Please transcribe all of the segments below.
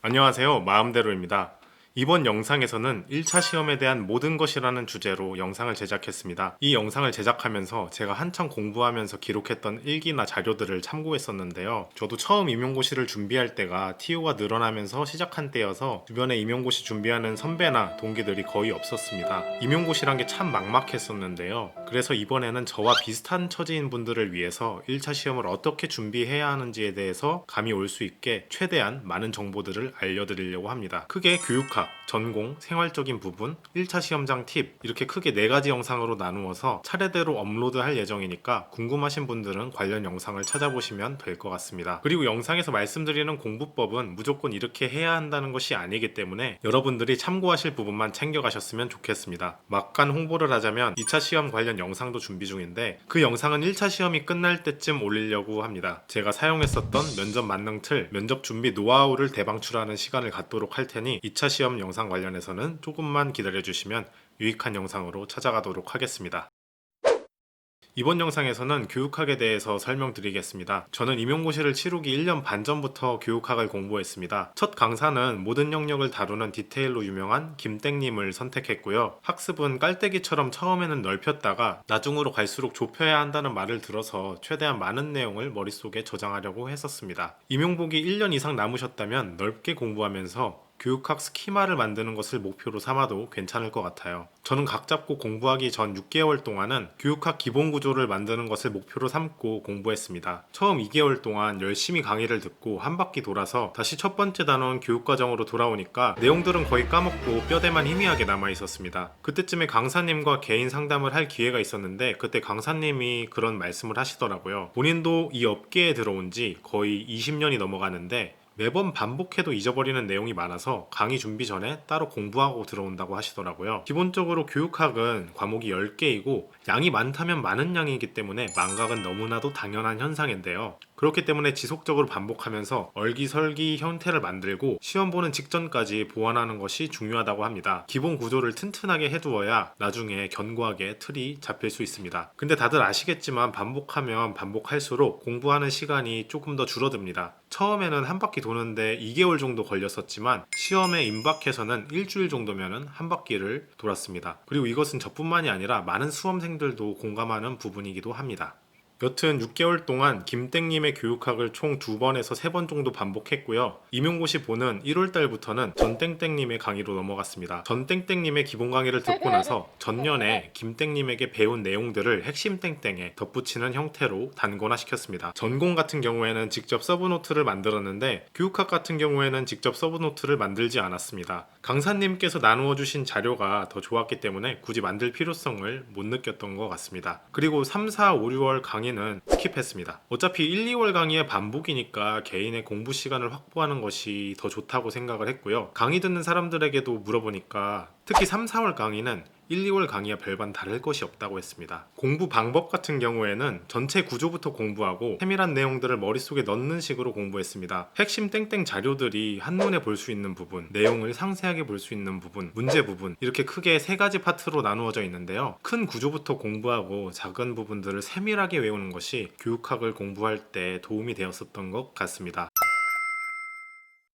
안녕하세요. 마음대로입니다. 이번 영상에서는 1차 시험에 대한 모든 것이라는 주제로 영상을 제작했습니다. 이 영상을 제작하면서 제가 한창 공부하면서 기록했던 일기나 자료들을 참고했었는데요. 저도 처음 임용고시를 준비할 때가 TO가 늘어나면서 시작한 때여서 주변에 임용고시 준비하는 선배나 동기들이 거의 없었습니다. 임용고시란 게 참 막막했었는데요. 그래서 이번에는 저와 비슷한 처지인 분들을 위해서 1차 시험을 어떻게 준비해야 하는지에 대해서 감이 올 수 있게 최대한 많은 정보들을 알려드리려고 합니다. 크게 교육학, 전공, 생활적인 부분, 1차 시험장 팁 이렇게 크게 4가지 영상으로 나누어서 차례대로 업로드할 예정이니까 궁금하신 분들은 관련 영상을 찾아보시면 될 것 같습니다. 그리고 영상에서 말씀드리는 공부법은 무조건 이렇게 해야 한다는 것이 아니기 때문에 여러분들이 참고하실 부분만 챙겨가셨으면 좋겠습니다. 막간 홍보를 하자면 2차 시험 관련 영상도 준비 중인데 그 영상은 1차 시험이 끝날 때쯤 올리려고 합니다. 제가 사용했었던 면접 만능 틀, 면접 준비 노하우를 대방출하는 시간을 갖도록 할 테니 2차 시험 영상 관련해서는 조금만 기다려주시면 유익한 영상으로 찾아가도록 하겠습니다. 이번 영상에서는 교육학에 대해서 설명드리겠습니다. 저는 임용고시를 치르기 1년 반 전부터 교육학을 공부했습니다. 첫 강사는 모든 영역을 다루는 디테일로 유명한 김땡님을 선택했고요. 학습은 깔때기처럼 처음에는 넓혔다가 나중으로 갈수록 좁혀야 한다는 말을 들어서 최대한 많은 내용을 머릿속에 저장하려고 했었습니다. 임용복이 1년 이상 남으셨다면 넓게 공부하면서 교육학 스키마를 만드는 것을 목표로 삼아도 괜찮을 것 같아요. 저는 각 잡고 공부하기 전 6개월 동안은 교육학 기본 구조를 만드는 것을 목표로 삼고 공부했습니다. 처음 2개월 동안 열심히 강의를 듣고 한 바퀴 돌아서 다시 첫 번째 단원 교육과정으로 돌아오니까 내용들은 거의 까먹고 뼈대만 희미하게 남아 있었습니다. 그때쯤에 강사님과 개인 상담을 할 기회가 있었는데 그때 강사님이 그런 말씀을 하시더라고요. 본인도 이 업계에 들어온 지 거의 20년이 넘어가는데 매번 반복해도 잊어버리는 내용이 많아서 강의 준비 전에 따로 공부하고 들어온다고 하시더라고요. 기본적으로 교육학은 과목이 10개이고 양이 많다면 많은 양이기 때문에 망각은 너무나도 당연한 현상인데요. 그렇기 때문에 지속적으로 반복하면서 얼기설기 형태를 만들고 시험 보는 직전까지 보완하는 것이 중요하다고 합니다. 기본 구조를 튼튼하게 해두어야 나중에 견고하게 틀이 잡힐 수 있습니다. 근데 다들 아시겠지만 반복하면 반복할수록 공부하는 시간이 조금 더 줄어듭니다. 처음에는 한 바퀴 도는데 2개월 정도 걸렸었지만 시험에 임박해서는 일주일 정도면은 한 바퀴를 돌았습니다. 그리고 이것은 저뿐만이 아니라 많은 수험생들도 공감하는 부분이기도 합니다. 여튼 6개월 동안 김땡님의 교육학을 총 2번에서 3번 정도 반복했고요. 임용고시 보는 1월달부터는 전땡땡님의 강의로 넘어갔습니다. 전땡땡님의 기본 강의를 듣고 나서 전년에 김땡님에게 배운 내용들을 핵심 땡땡에 덧붙이는 형태로 단권화시켰습니다. 전공 같은 경우에는 직접 서브노트를 만들었는데 교육학 같은 경우에는 직접 서브노트를 만들지 않았습니다. 강사님께서 나누어 주신 자료가 더 좋았기 때문에 굳이 만들 필요성을 못 느꼈던 것 같습니다. 그리고 3, 4, 5, 6월 강의는 스킵했습니다. 어차피 1, 2월 강의의 반복이니까 개인의 공부 시간을 확보하는 것이 더 좋다고 생각을 했고요. 강의 듣는 사람들에게도 물어보니까 특히 3, 4월 강의는 1, 2월 강의와 별반 다를 것이 없다고 했습니다. 공부 방법 같은 경우에는 전체 구조부터 공부하고 세밀한 내용들을 머릿속에 넣는 식으로 공부했습니다. 핵심 땡땡 자료들이 한눈에 볼 수 있는 부분, 내용을 상세하게 볼 수 있는 부분, 문제 부분 이렇게 크게 3가지 파트로 나누어져 있는데요. 큰 구조부터 공부하고 작은 부분들을 세밀하게 외우는 것이 교육학을 공부할 때 도움이 되었었던 것 같습니다.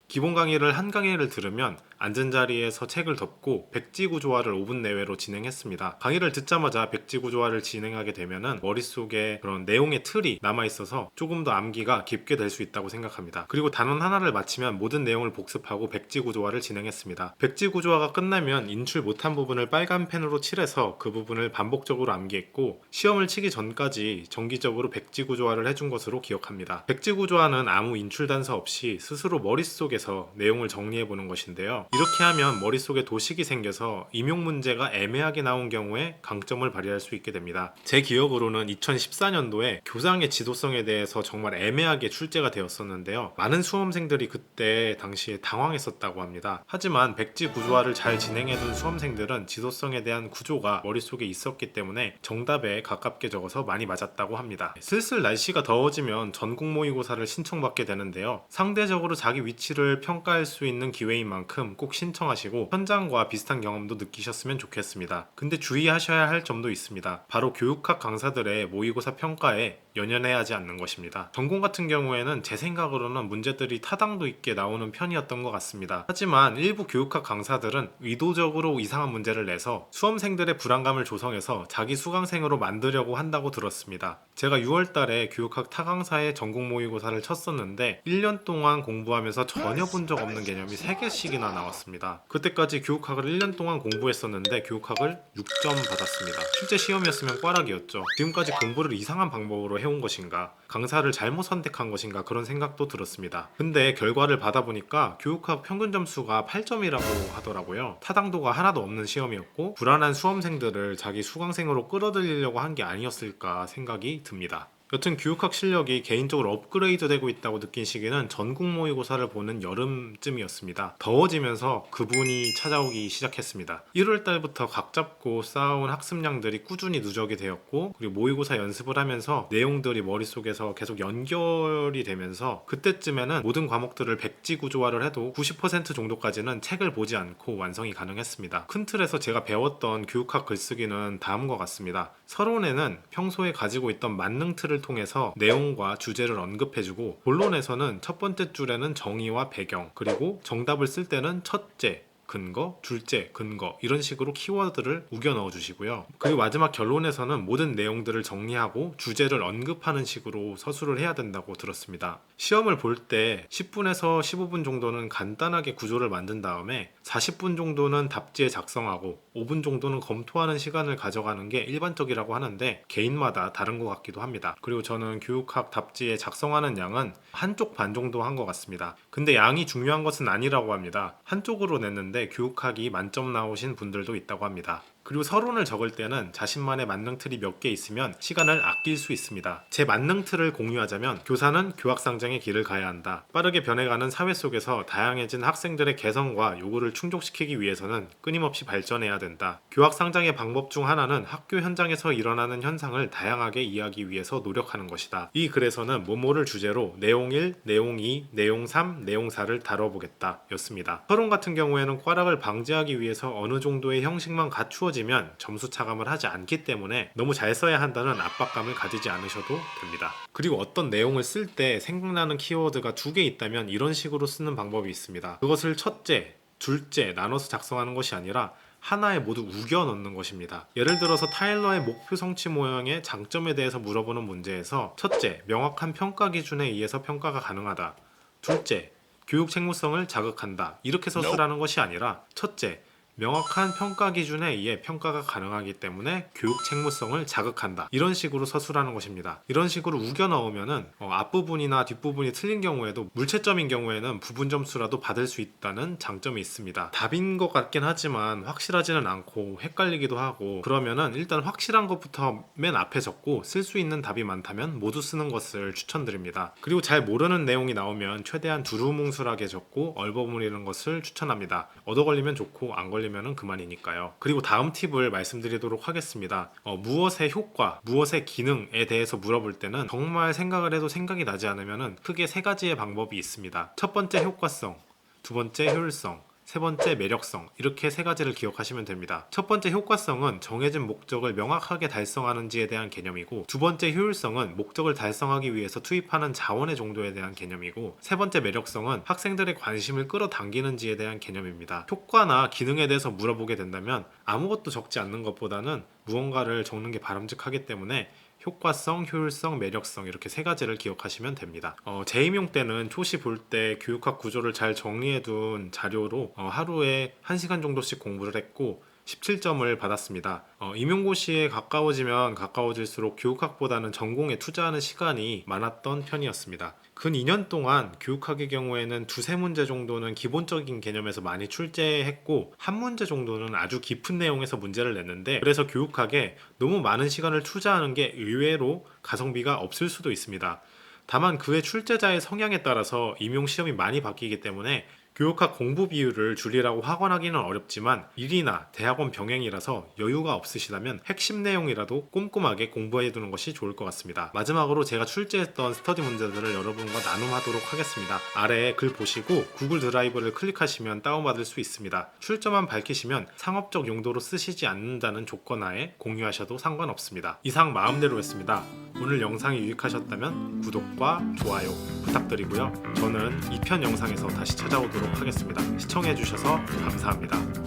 기본 강의를 한 강의를 들으면 앉은 자리에서 책을 덮고 백지구조화를 5분 내외로 진행했습니다. 강의를 듣자마자 백지구조화를 진행하게 되면은 머릿속에 그런 내용의 틀이 남아있어서 조금 더 암기가 깊게 될 수 있다고 생각합니다. 그리고 단원 하나를 마치면 모든 내용을 복습하고 백지구조화를 진행했습니다. 백지구조화가 끝나면 인출 못한 부분을 빨간 펜으로 칠해서 그 부분을 반복적으로 암기했고 시험을 치기 전까지 정기적으로 백지구조화를 해준 것으로 기억합니다. 백지구조화는 아무 인출 단서 없이 스스로 머릿속에서 내용을 정리해보는 것인데요. 이렇게 하면 머릿속에 도식이 생겨서 임용 문제가 애매하게 나온 경우에 강점을 발휘할 수 있게 됩니다. 제 기억으로는 2014년도에 교장의 지도성에 대해서 정말 애매하게 출제가 되었었는데요. 많은 수험생들이 그때 당시에 당황했었다고 합니다. 하지만 백지 구조화를 잘 진행해둔 수험생들은 지도성에 대한 구조가 머릿속에 있었기 때문에 정답에 가깝게 적어서 많이 맞았다고 합니다. 슬슬 날씨가 더워지면 전국 모의고사를 신청받게 되는데요. 상대적으로 자기 위치를 자료를 평가할 수 있는 기회인 만큼 꼭 신청하시고 현장과 비슷한 경험도 느끼셨으면 좋겠습니다. 근데 주의하셔야 할 점도 있습니다. 바로 교육학 강사들의 모의고사 평가에 연연해하지 않는 것입니다. 전공 같은 경우에는 제 생각으로는 문제들이 타당도 있게 나오는 편이었던 것 같습니다. 하지만 일부 교육학 강사들은 의도적으로 이상한 문제를 내서 수험생들의 불안감을 조성해서 자기 수강생으로 만들려고 한다고 들었습니다. 제가 6월 달에 교육학 타강사의 전공 모의고사를 쳤었는데 1년 동안 공부하면서 전혀 본 적 없는 개념이 3개씩이나 나왔습니다. 그때까지 교육학을 1년 동안 공부했었는데 교육학을 6점 받았습니다. 실제 시험이었으면 꽈락이었죠. 지금까지 공부를 이상한 방법으로 해온 것인가, 강사를 잘못 선택한 것인가, 그런 생각도 들었습니다. 근데 결과를 받아보니까 교육학 평균 점수가 8점이라고 하더라고요. 타당도가 하나도 없는 시험이었고 불안한 수험생들을 자기 수강생으로 끌어들이려고 한 게 아니었을까 생각이 듭니다. 여튼 교육학 실력이 개인적으로 업그레이드 되고 있다고 느낀 시기는 전국 모의고사를 보는 여름쯤이었습니다. 더워지면서 그분이 찾아오기 시작했습니다. 1월 달부터 각 잡고 쌓아온 학습량들이 꾸준히 누적이 되었고, 그리고 모의고사 연습을 하면서 내용들이 머릿속에서 계속 연결이 되면서 그때쯤에는 모든 과목들을 백지 구조화를 해도 90% 정도까지는 책을 보지 않고 완성이 가능했습니다. 큰 틀에서 제가 배웠던 교육학 글쓰기는 다음과 같습니다. 서론에는 평소에 가지고 있던 만능 틀을 통해서 내용과 주제를 언급해주고, 본론에서는 첫 번째 줄에는 정의와 배경, 그리고 정답을 쓸 때는 첫째, 근거, 둘째, 근거, 이런 식으로 키워드를 우겨 넣어 주시고요. 그리고 마지막 결론에서는 모든 내용들을 정리하고 주제를 언급하는 식으로 서술을 해야 된다고 들었습니다. 시험을 볼 때 10분에서 15분 정도는 간단하게 구조를 만든 다음에 40분 정도는 답지에 작성하고 5분 정도는 검토하는 시간을 가져가는 게 일반적이라고 하는데 개인마다 다른 것 같기도 합니다. 그리고 저는 교육학 답지에 작성하는 양은 한쪽 반 정도 한 것 같습니다. 근데 양이 중요한 것은 아니라고 합니다. 한쪽으로 냈는데 교육학이 만점 나오신 분들도 있다고 합니다. 그리고 서론을 적을 때는 자신만의 만능 틀이 몇 개 있으면 시간을 아낄 수 있습니다. 제 만능 틀을 공유하자면 교사는 교학상장의 길을 가야 한다. 빠르게 변해가는 사회 속에서 다양해진 학생들의 개성과 요구를 충족시키기 위해서는 끊임없이 발전해야 된다. 교학상장의 방법 중 하나는 학교 현장에서 일어나는 현상을 다양하게 이해하기 위해서 노력하는 것이다. 이 글에서는 뭐뭐를 주제로 내용 1, 내용 2, 내용 3, 내용 4를 다뤄보겠다 였습니다. 서론 같은 경우에는 꽈락을 방지하기 위해서 어느 정도의 형식만 갖추어지면 점수 차감을 하지 않기 때문에 너무 잘 써야 한다는 압박감을 가지지 않으셔도 됩니다. 그리고 어떤 내용을 쓸 때 생각나는 키워드가 2개 있다면 이런 식으로 쓰는 방법이 있습니다. 그것을 첫째, 둘째 나눠서 작성하는 것이 아니라 하나에 모두 우겨 넣는 것입니다. 예를 들어서 타일러의 목표 성취 모형의 장점에 대해서 물어보는 문제에서 첫째, 명확한 평가 기준에 의해서 평가가 가능하다. 둘째, 교육 책무성을 자극한다. 이렇게 서술하는 것이 아니라 첫째, 명확한 평가 기준에 의해 평가가 가능하기 때문에 교육 책무성을 자극한다. 이런 식으로 서술하는 것입니다. 이런 식으로 우겨 넣으면은 앞부분이나 뒷부분이 틀린 경우에도 물채점인 경우에는 부분 점수라도 받을 수 있다는 장점이 있습니다. 답인 것 같긴 하지만 확실하지는 않고 헷갈리기도 하고, 그러면은 일단 확실한 것부터 맨 앞에 적고 쓸 수 있는 답이 많다면 모두 쓰는 것을 추천드립니다. 그리고 잘 모르는 내용이 나오면 최대한 두루뭉술하게 적고 얼버무리는 것을 추천합니다. 얻어 걸리면 좋고 안 걸리면 은 그만이니까요. 그리고 다음 팁을 말씀드리도록 하겠습니다. 무엇의 효과, 무엇의 기능에 대해서 물어볼 때는 정말 생각을 해도 생각이 나지 않으면 크게 3가지의 방법이 있습니다. 첫 번째 효과성, 두 번째 효율성, 세 번째 매력성, 이렇게 3가지를 기억하시면 됩니다. 첫 번째 효과성은 정해진 목적을 명확하게 달성하는지에 대한 개념이고, 두 번째 효율성은 목적을 달성하기 위해서 투입하는 자원의 정도에 대한 개념이고, 세 번째 매력성은 학생들의 관심을 끌어당기는지에 대한 개념입니다. 효과나 기능에 대해서 물어보게 된다면 아무것도 적지 않는 것보다는 무언가를 적는 게 바람직하기 때문에 효과성, 효율성, 매력성, 이렇게 3가지를 기억하시면 됩니다. 재임용 때는 초시 볼 때 교육학 구조를 잘 정리해둔 자료로 하루에 1시간 정도씩 공부를 했고 17점을 받았습니다. 임용고시에 가까워지면 가까워질수록 교육학보다는 전공에 투자하는 시간이 많았던 편이었습니다. 근 2년 동안 교육학의 경우에는 2-3문제 정도는 기본적인 개념에서 많이 출제했고 한 문제 정도는 아주 깊은 내용에서 문제를 냈는데, 그래서 교육학에 너무 많은 시간을 투자하는 게 의외로 가성비가 없을 수도 있습니다. 다만 그의 출제자의 성향에 따라서 임용 시험이 많이 바뀌기 때문에 교육학 공부 비율을 줄이라고 확언하기는 어렵지만 일이나 대학원 병행이라서 여유가 없으시다면 핵심 내용이라도 꼼꼼하게 공부해두는 것이 좋을 것 같습니다. 마지막으로 제가 출제했던 스터디 문제들을 여러분과 나눔하도록 하겠습니다. 아래에 글 보시고 구글 드라이브를 클릭하시면 다운받을 수 있습니다. 출처만 밝히시면 상업적 용도로 쓰시지 않는다는 조건 하에 공유하셔도 상관없습니다. 이상 마음대로 했습니다. 오늘 영상이 유익하셨다면 구독과 좋아요 부탁드리고요. 저는 2편 영상에서 다시 찾아오도록 하겠습니다. 시청해주셔서 감사합니다.